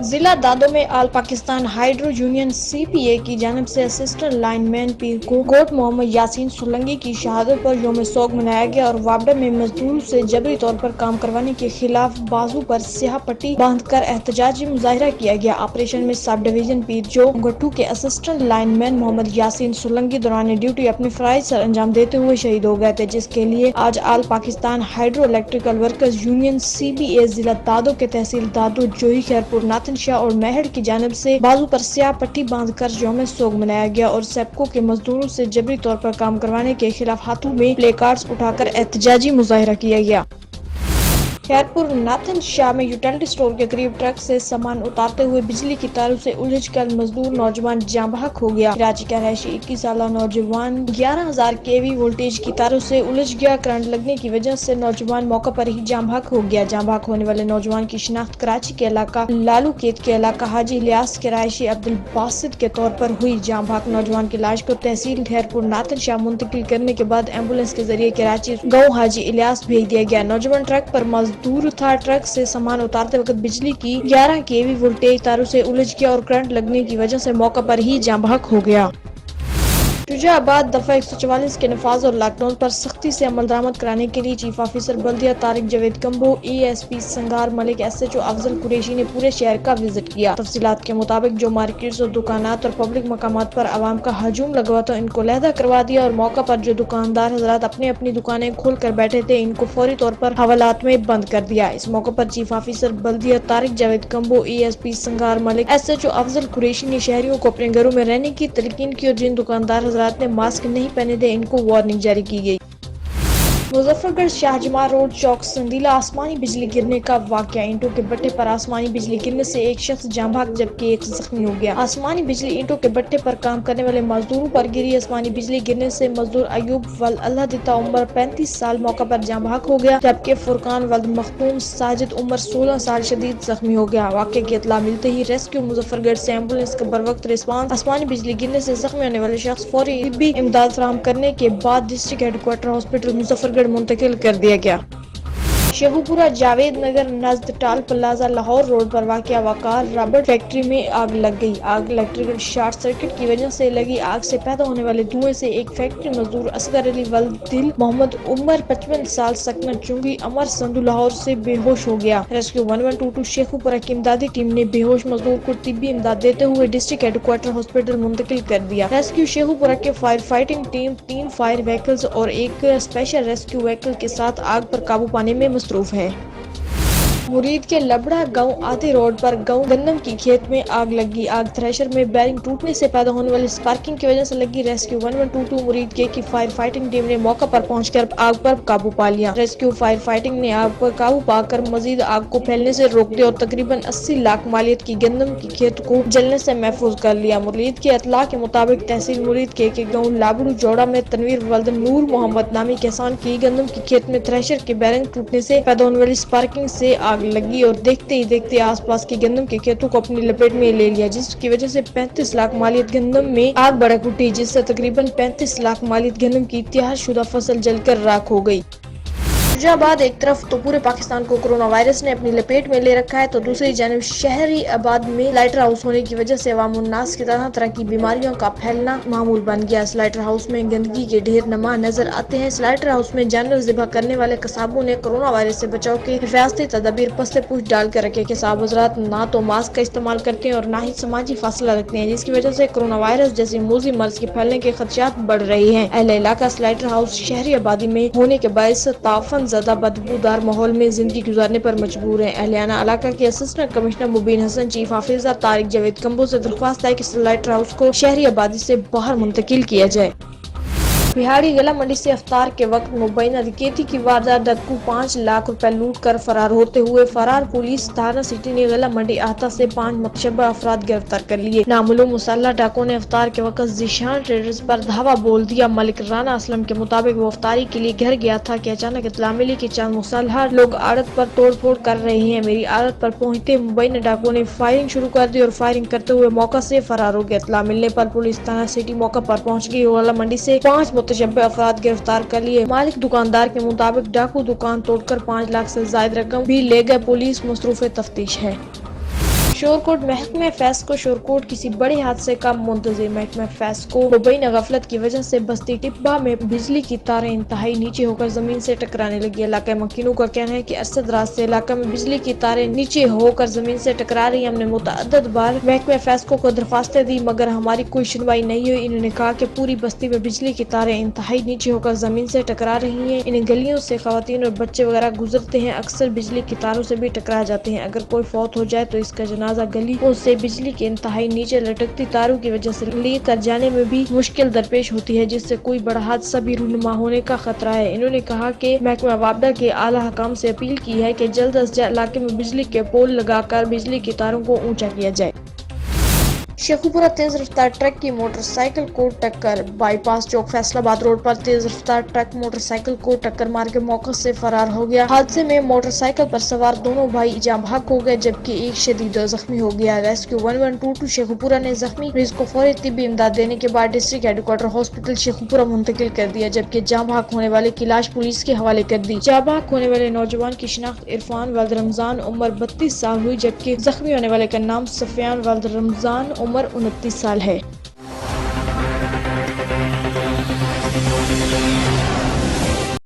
ضلع دادو میں آل Pakistan hydro union CPA کی جانب سے اسسٹنٹ لائن مین پیر کو گوٹ محمد یاسین سولنگی کی شہادت پر یوم سوگ منایا گیا اور وابڈہ میں مزدوروں سے جبری طور پر کام کروانے کے خلاف بازو پر سیاہ پٹی باندھ کر احتجاجی مظاہرہ کیا گیا۔ آپریشن میں سب ڈویژن پیر جو گٹھو کے اسسٹنٹ لائن مین محمد یاسین سولنگی دوران ڈیوٹی اپنے فرائض سر انجام دیتے ہوئے شہید ہو گئے تھے، جس کے لیے آج all Pakistan hydro electrical workers union CPA ضلع دادو کے تحصیل دادو، جوہی، خیرپور، ناتن شاہ اور میہڑ کی جانب سے بازو پر سیاہ پٹی باندھ کر یوم سوگ منایا گیا اور سیپکو کے مزدوروں سے جبری طور پر کام کروانے کے خلاف ہاتھوں میں پلے کارڈز اٹھا کر احتجاجی مظاہرہ کیا گیا۔ خیرپور ناتن شاہ میں یوٹیلٹی اسٹور کے قریب ٹرک سے سامان اتارتے ہوئے بجلی کی تاروں سے الجھ کر مزدور نوجوان جاں بحق ہو گیا۔ کراچی کا رہائشی 21 سالہ نوجوان 11,000 kV وولٹیج کی تاروں سے الجھ گیا۔ کرنٹ لگنے کی وجہ سے نوجوان موقع پر ہی جاں بحق ہو گیا۔ جاں بحق ہونے والے نوجوان کی شناخت کراچی کے علاقہ لالو کیت کے علاقہ حاجی الیاس کے رہائشی عبدالباسط کے طور پر ہوئی۔ جاں بحق نوجوان کی لاش کو تحصیل خیرپور ناتن شاہ منتقل کرنے کے بعد ایمبولینس کے ذریعے کراچی گاؤں حاجی الیاس بھیج دیا گیا۔ نوجوان ٹرک پر مزدور تھا۔ ٹرک سے سامان اتارتے وقت بجلی کی 11 kV وولٹیج تاروں سے الجھ گیا اور کرنٹ لگنے کی وجہ سے موقع پر ہی جاں بحق ہو گیا۔ شجاع آباد دفعہ 144 کے نفاذ اور لاک ڈاؤن پر سختی سے عمل درآمد کرانے کے لیے چیف آفیسر بلدیہ طارق جاوید کمبو، ASP سنگار ملک، SHO افضل قریشی نے پورے شہر کا وزٹ کیا۔ تفصیلات کے مطابق جو مارکیٹس اور دکانات اور پبلک مقامات پر عوام کا ہجوم لگا تھا ان کو علیحدہ کروا دیا اور موقع پر جو دکاندار حضرات اپنی دکانیں کھول کر بیٹھے تھے ان کو فوری طور پر حوالات میں بند کر دیا۔ اس موقع پر چیف آفیسر بلدیہ طارق جاوید کمبو، ASP سنگار ملک، SHO افضل قریشی نے شہریوں کو اپنے گھروں میں رہنے کی تلقین کی اور جن دکاندار حضرات نے ماسک نہیں پہنے تھے ان کو وارننگ جاری کی گئی۔ مظفر گڑھ شاہجماں روڈ چوک سنڈیلا آسمانی بجلی گرنے کا واقعہ۔ اینٹوں کے بٹھے پر آسمانی بجلی گرنے سے ایک شخص جاں بحق جبکہ ایک زخمی ہو گیا۔ آسمانی بجلی اینٹوں کے بٹھے پر کام کرنے والے مزدوروں پر گری۔ آسمانی بجلی گرنے سے مزدور ایوب ولد اللہ دتا عمر 35 سال موقع پر جاں بحق ہو گیا جبکہ فرقان ولد مختوم ساجد عمر 16 سال شدید زخمی ہو گیا۔ واقعے کی اطلاع ملتے ہی ریسکیو مظفر گڑھ سے ایمبولینس کا بروقت رسپانس۔ آسمانی بجلی گرنے سے زخمی ہونے والے شخص فوری طبی امداد فراہم کرنے کے بعد district head quarter hospital Muzaffargarh منتقل کر دیا گیا۔ شیخوپورہ جاوید نگر نزد ٹال پلازہ لاہور روڈ پر واقع وقار ربڑ فیکٹری میں آگ لگ گئی۔ آگ الیکٹریکل شارٹ سرکٹ کی وجہ سے لگی۔ آگ سے پیدا ہونے والے دھوئیں سے ایک فیکٹری مزدور اصغر علی ولد دل محمد عمر 55 سال سکنہ چنگی امر سندھو لاہور سے بے ہوش ہو گیا۔ ریسکیو 1122 شیخوپورہ کی امدادی ٹیم نے بے ہوش مزدور کو طبی امداد دیتے ہوئے ڈسٹرکٹ ہیڈ کوارٹر ہاسپٹل منتقل کر دیا۔ ریسکیو شیخوپورہ کے fire fighting team 3 fire vehicles اور ایک اسپیشل ریسکیو وہیکل کے ساتھ آگ پر قابو پانے میں مصروف ہے۔ مرید کے لبڑا گاؤں آدھی روڈ پر گاؤں گندم کی کھیت میں آگ لگی۔ آگ تھریشر میں بیرنگ ٹوٹنے سے پیدا ہونے والی سپارکنگ کی وجہ سے لگی۔ ریسکیو 1122 مرید کے کی فائر فائٹنگ ٹیم نے موقع پر پہنچ کر آگ پر قابو پا لیا۔ ریسکیو فائر فائٹنگ نے آگ پر قابو پا کر مزید آگ کو پھیلنے سے روک دیا اور تقریباً 80 لاکھ مالیت کی گندم کی کھیت کو جلنے سے محفوظ کر لیا۔ مرید کی اطلاع کے مطابق تحصیل مرید کے گاؤں لابڑو جوڑا میں تنویر ولد نور محمد نامی کسان کی گندم کی کھیت میں تھریشر کے بیرنگ ٹوٹنے سے پیدا ہونے والی سپارکنگ سے آگ لگی اور دیکھتے ہی دیکھتے آس پاس کی گندم کے کھیتوں کو اپنی لپیٹ میں لے لیا، جس کی وجہ سے 35 لاکھ مالیت گندم میں آگ بھڑک اٹھی، جس سے تقریباً 35 لاکھ مالیت گندم کی تیار شدہ فصل جل کر راکھ ہو گئی۔ شجاع آباد ایک طرف تو پورے پاکستان کو کورونا وائرس نے اپنی لپیٹ میں لے رکھا ہے تو دوسری جانب شہری آباد میں لائٹر ہاؤس ہونے کی وجہ سے عوام الناس کی طرح طرح کی بیماریوں کا پھیلنا معمول بن گیا۔ اس لائٹر ہاؤس میں گندگی کے ڈھیر نما نظر آتے ہیں۔ اس لائٹر ہاؤس میں جانور ذبح کرنے والے قصابوں نے کورونا وائرس سے بچاؤ کے حفاظتی تدابیر پس پوچھ ڈال کر رکھے۔ قصاب حضرات نہ تو ماسک کا استعمال کرتے ہیں اور نہ ہی سماجی فاصلہ رکھتے ہیں، جس کی وجہ سے کورونا وائرس جیسی موذی مرض کے پھیلنے کے خدشات بڑھ رہے ہیں۔ اہل علاقہ اس لائٹر ہاؤس شہری آبادی میں ہونے کے باعث تعفن زدہ بدبودار ماحول میں زندگی گزارنے پر مجبور ہیں۔ اہلانہ علاقہ کے اسسٹنٹ کمشنر مبین حسن چیف آفیسر طارق جاوید کمبو سے درخواست ہے کہ اس لائٹر ہاؤس کو شہری آبادی سے باہر منتقل کیا جائے۔ بہاڑی غلہ منڈی سے افطار کے وقت مبینہ ڈکیتی کی واردات، ڈاکو 5 لاکھ روپے لوٹ کر فرار ہوتے ہوئے فرار۔ پولیس تھانہ سٹی نے غلہ منڈی احاطہ سے 5 متشبہ افراد گرفتار کر لیے۔ نامعلوم مسلح ڈاکو نے افطار کے وقت ذیشان ٹریڈرز پر دھاوا بول دیا۔ ملک رانا اسلم کے مطابق وہ افطاری کے لیے گھر گیا تھا کہ اچانک اطلاع ملی کہ چند مسلح لوگ آڑت پر توڑ پھوڑ کر رہے ہیں۔ میری آڑت پر پہنچتے مبینہ ڈاکو نے فائرنگ شروع کر دی اور فائرنگ کرتے ہوئے موقع سے فرار ہو گئے۔ اطلاع ملنے پر پولیس تھانہ سٹی موقع پر پہنچ گئی اور غلہ منڈی سے 5 متشبہ افراد گرفتار کر لیے۔ مالک دکاندار کے مطابق ڈاکو دکان توڑ کر 5 لاکھ سے زائد رقم بھی لے گئے۔ پولیس مصروف تفتیش ہے۔ شورکوٹ محکمہ فیض کو شورکوٹ کسی بڑے حادثے کا منتظر۔ محکمہ فیض کو مبینہ غفلت کی وجہ سے بستی ٹبہ میں بجلی کی تاریں انتہائی نیچے ہوکر زمین سے ٹکرانے لگی۔ علاقہ مکینوں کا کہنا ہے کہ ارشد راز سے علاقہ میں بجلی کی تاریں نیچے ہوکر زمین سے ٹکرا رہی ہیں۔ ہم نے متعدد بار محکمہ فیض کو درخواستیں دی مگر ہماری کوئی سنوائی نہیں ہوئی۔ انہوں نے کہا کہ پوری بستی میں بجلی کی تاریں انتہائی نیچے ہوکر زمین سے ٹکرا رہی ہیں۔ ان گلیوں سے خواتین اور بچے وغیرہ گزرتے ہیں، اکثر بجلی کی تاروں سے بھی ٹکرا جاتے ہیں۔ اگر کوئی فوت ہو جائے تو اس کا جنازہ گلیوں سے بجلی کے انتہائی نیچے لٹکتی تاروں کی وجہ سے لے کر جانے میں بھی مشکل درپیش ہوتی ہے، جس سے کوئی بڑا حادثہ بھی رونما ہونے کا خطرہ ہے۔ انہوں نے کہا کہ محکمہ وابڈا کے اعلیٰ حکام سے اپیل کی ہے کہ جلد از جلد علاقے میں بجلی کے پول لگا کر بجلی کی تاروں کو اونچا کیا جائے۔ شیخوپورہ تیز رفتار ٹرک کی موٹر سائیکل کو ٹکر۔ بائی پاس چوک فیصل آباد روڈ پر تیز رفتار ٹرک موٹر سائیکل کو ٹکر مار کے موقع سے فرار ہو گیا۔ حادثے میں موٹر سائیکل پر سوار دونوں بھائی جاں بحق ہو گئے جبکہ ایک شدید زخمی ہو گیا۔ ریسکیو 1122 شیخوپورہ نے زخمی مریض کو فوری طبی امداد دینے کے بعد district head quarter hospital Sheikhupura منتقل کر دیا جبکہ جاں بحق ہونے والے کی لاش پولیس کے حوالے کر دی۔ جاں بحق ہونے والے نوجوان کی شناخت عرفان ولد رمضان عمر 32 سال ہوئی جبکہ زخمی ہونے والے کا نام سفیان ولد رمضان عمر 29 سال ہے۔